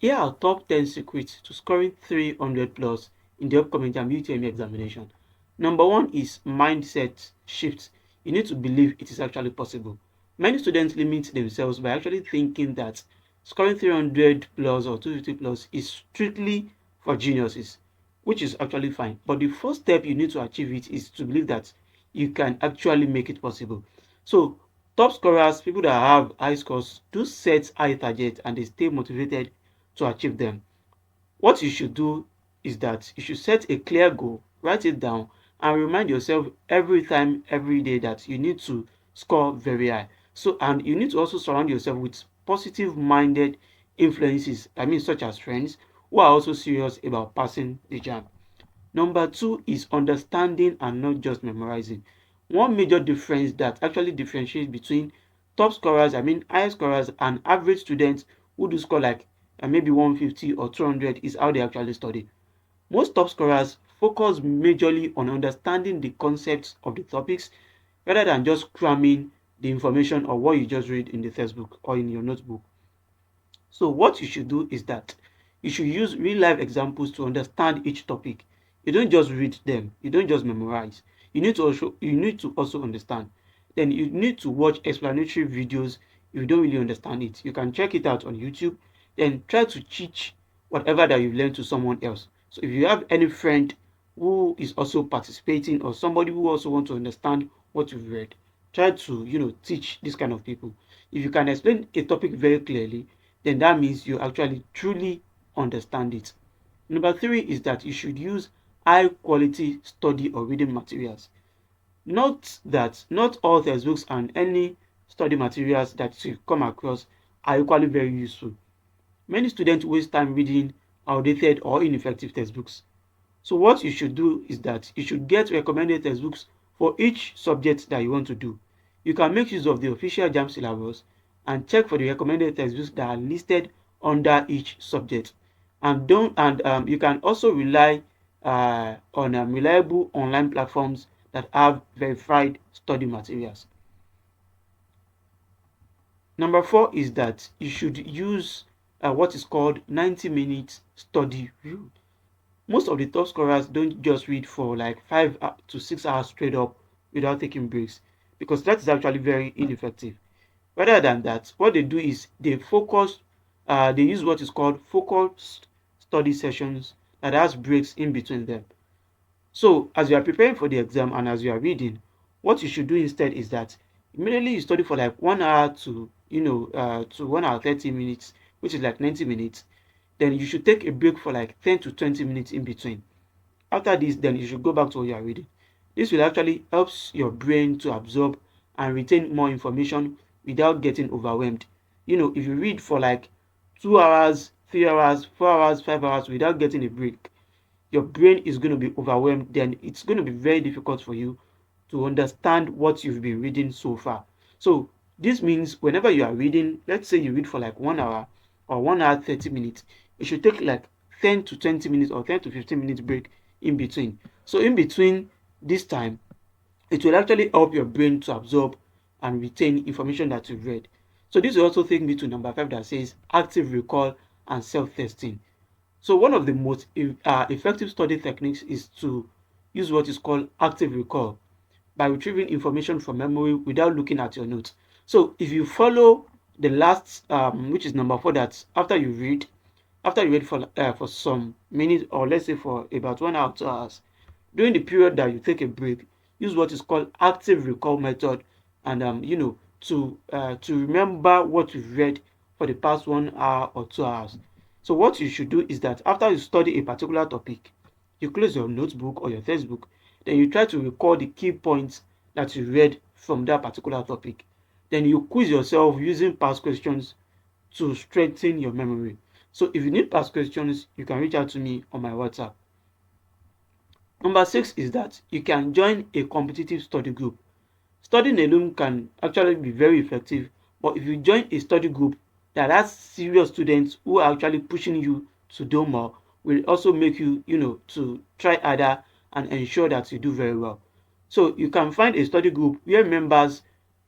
Here are top 10 secrets to scoring 300 plus in the upcoming Jamb UTME examination. Number one is mindset shift. You need to believe it is actually possible. Many students limit themselves by actually thinking that scoring 300 plus or 250 plus is strictly for geniuses, which is actually fine. But the first step you need to achieve it is to believe that you can actually make it possible. So, top scorers, people that have high scores, do set high targets and they stay motivated to achieve them. What you should do is that you should set a clear goal, write it down, and remind yourself every time, every day that you need to score very high. So, and you need to also surround yourself with positive minded influences, I mean, such as friends who are also serious about passing the jam. Number two is understanding and not just memorizing. One major difference that actually differentiates between top scorers, I mean high scorers, and average students who do score like maybe 150 or 200 is how they actually study. Most top scorers focus majorly on understanding the concepts of the topics rather than just cramming the information or what you just read in the textbook or in your notebook. So what you should do is that you should use real life examples to understand each topic. You don't just read them, you don't just memorize. You need to also understand. Then you need to watch explanatory videos if you don't really understand it. You can check it out on YouTube, then try to teach whatever that you've learned to someone else. So if you have any friend who is also participating or somebody who also wants to understand what you've read, try to teach this kind of people. If you can explain a topic very clearly, then that means you actually truly understand it. Number three is that you should use high quality study or reading materials. Not all textbooks and any study materials that you come across are equally very useful. Many students waste time reading outdated or ineffective textbooks. So what you should do is that you should get recommended textbooks for each subject that you want to do. You can make use of the official JAMB syllabus and check for the recommended textbooks that are listed under each subject. And don't and you can also rely on reliable online platforms that have verified study materials. Number four is that you should use what is called 90 minutes study rule. Most of the top scorers don't just read for like 5 to 6 hours straight up without taking breaks, because that is actually very ineffective. Rather than that, what they do is they use what is called focused study sessions that has breaks in between them. So as you are preparing for the exam and as you are reading, what you should do instead is that immediately you study for like 1 hour to 1 hour 30 minutes, which is like 90 minutes. Then you should take a break for like 10 to 20 minutes in between. After this, then you should go back to what you are reading. This will actually helps your brain to absorb and retain more information without getting overwhelmed. If you read for like 2 hours, 3 hours, 4 hours, 5 hours without getting a break, your brain is going to be overwhelmed. Then it's going to be very difficult for you to understand what you've been reading so far. So this means whenever you are reading, let's say you read for like 1 hour or 1 hour 30 minutes, you should take like 10 to 20 minutes or 10 to 15 minutes break in between. So in between this time, it will actually help your brain to absorb and retain information that you've read. So this will also take me to number five that says active recall and self-testing. So one of the most effective study techniques is to use what is called active recall by retrieving information from memory without looking at your notes. So if you follow the last, which is number four, that after you read for some minutes or let's say for about 1 hour, 2 hours, during the period that you take a break, use what is called active recall method, and to remember what you've read for the past 1 hour or 2 hours. So what you should do is that after you study a particular topic, you close your notebook or your textbook, then you try to recall the key points that you read from that particular topic. Then you quiz yourself using past questions to strengthen your memory. So if you need past questions, you can reach out to me on my WhatsApp. Number six is that you can join a competitive study group. Studying alone can actually be very effective, but if you join a study group that has serious students who are actually pushing you to do more, will also make you, to try harder and ensure that you do very well. So you can find a study group where members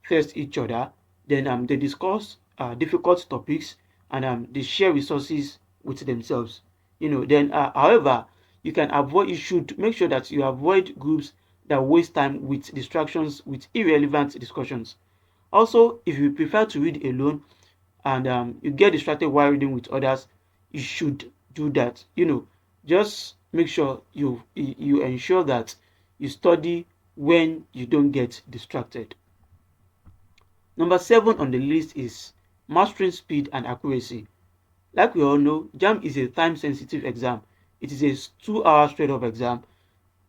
test each other, then they discuss difficult topics, and they share resources with themselves. Then however, you should make sure that you avoid groups that waste time with distractions, with irrelevant discussions. Also, if you prefer to read alone and you get distracted while reading with others, you should do that. Just make sure you ensure that you study when you don't get distracted. Number 7 on the list is mastering speed and accuracy. Like we all know, Jamb is a time sensitive exam. It is a 2 hour straight up exam.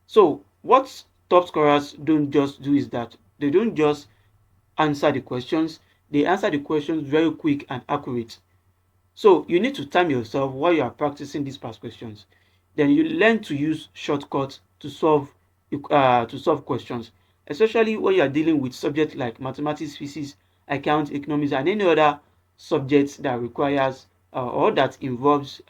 So what top scorers don't just do is that they don't just answer the questions, they answer the questions very quick and accurate. So you need to time yourself while you are practicing these past questions. Then you learn to use shortcuts to solve questions, especially when you are dealing with subjects like mathematics, physics, account, economics, and any other subjects that requires or that involves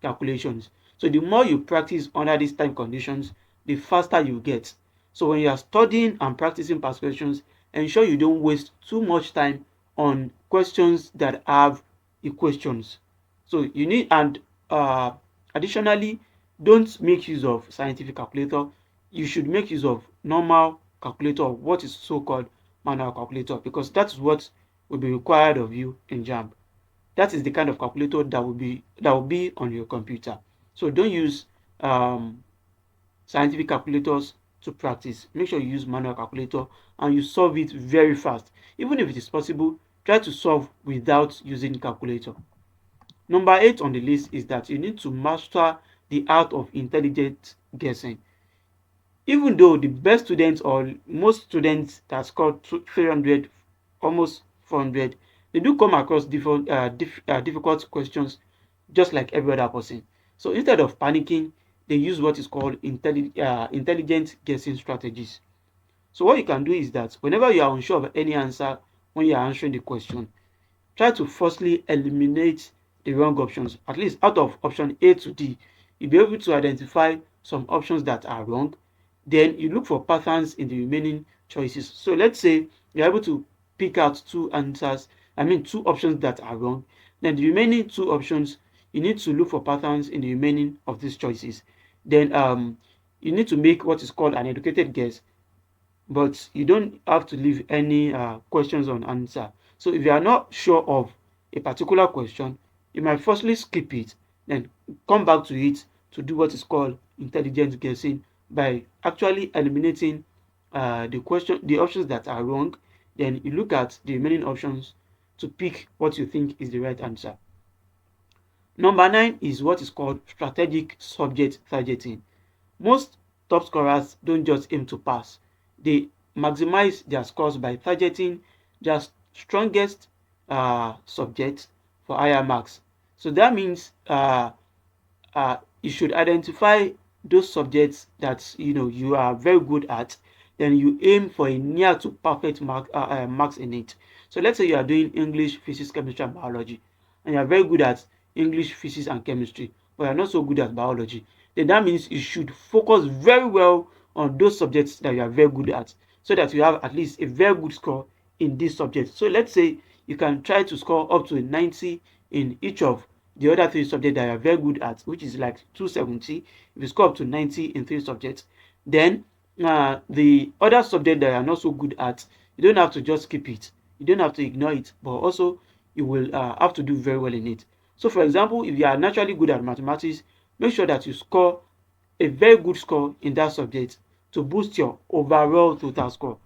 calculations. So the more you practice under these time conditions, the faster you get. So when you are studying and practicing past questions, ensure you don't waste too much time on questions that have equations. So you need, and additionally, don't make use of scientific calculator. You should make use of normal calculator, what is so called manual calculator, because that is what will be required of you in Jamb. That is the kind of calculator that will be on your computer. So don't use scientific calculators to practice. Make sure you use manual calculator and you solve it very fast. Even if it is possible, try to solve without using calculator. Number 8 on the list is that you need to master the art of intelligent guessing. Even though the best students or most students that score 300, almost 400, they do come across difficult questions just like every other person. So instead of panicking, they use what is called intelligent guessing strategies. So what you can do is that whenever you are unsure of any answer when you are answering the question, try to firstly eliminate the wrong options. At least out of option A to D, you'll be able to identify some options that are wrong. Then you look for patterns in the remaining choices. So let's say you're able to pick out two options that are wrong. Then the remaining two options, you need to look for patterns in the remaining of these choices. Then you need to make what is called an educated guess, but you don't have to leave any questions unanswered. So if you are not sure of a particular question, you might firstly skip it, then come back to it to do what is called intelligent guessing by actually eliminating the options that are wrong. Then you look at the remaining options to pick what you think is the right answer. Number 9 is what is called strategic subject targeting. Most top scorers don't just aim to pass, they maximize their scores by targeting their strongest subjects for higher marks. So that means you should identify those subjects that you are very good at, then you aim for a near to perfect marks in it. So let's say you are doing English, physics, chemistry, and biology, and you are very good at English, physics, and chemistry, but you are not so good at biology. Then that means you should focus very well on those subjects that you are very good at, so that you have at least a very good score in this subject. So let's say you can try to score up to a 90 in each of the other 3 subjects that you are very good at, which is like 270. If you score up to 90 in 3 subjects, then the other subject that you are not so good at, you don't have to just skip it. You don't have to ignore it, but also you will have to do very well in it. So for example, if you are naturally good at mathematics, make sure that you score a very good score in that subject to boost your overall total score.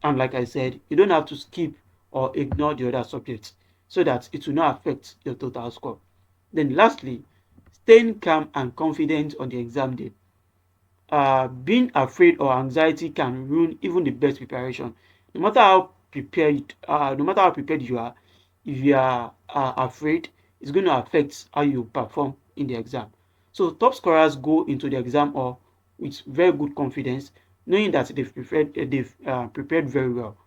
And like I said, you don't have to skip or ignore the other subjects so that it will not affect your total score. Then lastly, staying calm and confident on the exam day. Being afraid or anxiety can ruin even the best preparation. No matter how prepared you are, if you are afraid, it's going to affect how you perform in the exam. So top scorers go into the exam or with very good confidence, knowing that they've prepared very well.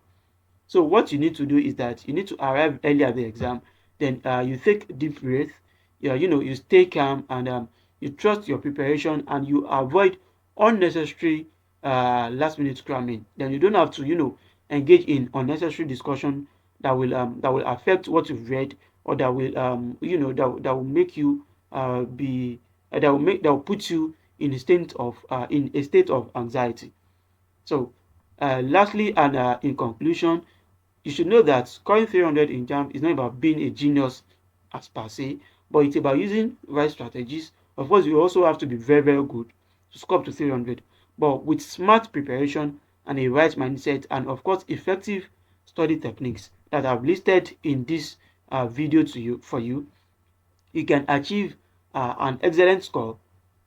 So what you need to do is that you need to arrive early at the exam. Then you take a deep breath. You stay calm and you trust your preparation and you avoid unnecessary last minute cramming. Then you don't have to engage in unnecessary discussion that will affect what you've read, or that will that will make you be that will put you in a state of anxiety. So, lastly, and in conclusion, you should know that scoring 300 in Jamb is not about being a genius as per se, but it's about using right strategies. Of course, you also have to be very, very good to score up to 300, but with smart preparation and a right mindset, and of course, effective study techniques that I've listed in this video to you for you, you can achieve an excellent score.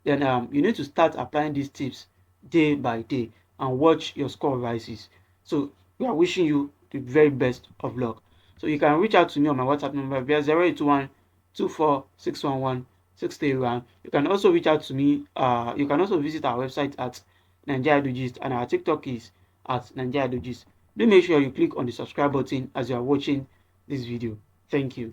Then you need to start applying these tips day by day and watch your score rises. So we are wishing you the very best of luck. So you can reach out to me on my WhatsApp number via 081 24611 You can also reach out to me. You can also visit our website at Naijaedugist, and our TikTok is at Naijaedugist. Do make sure you click on the subscribe button as you are watching this video. Thank you.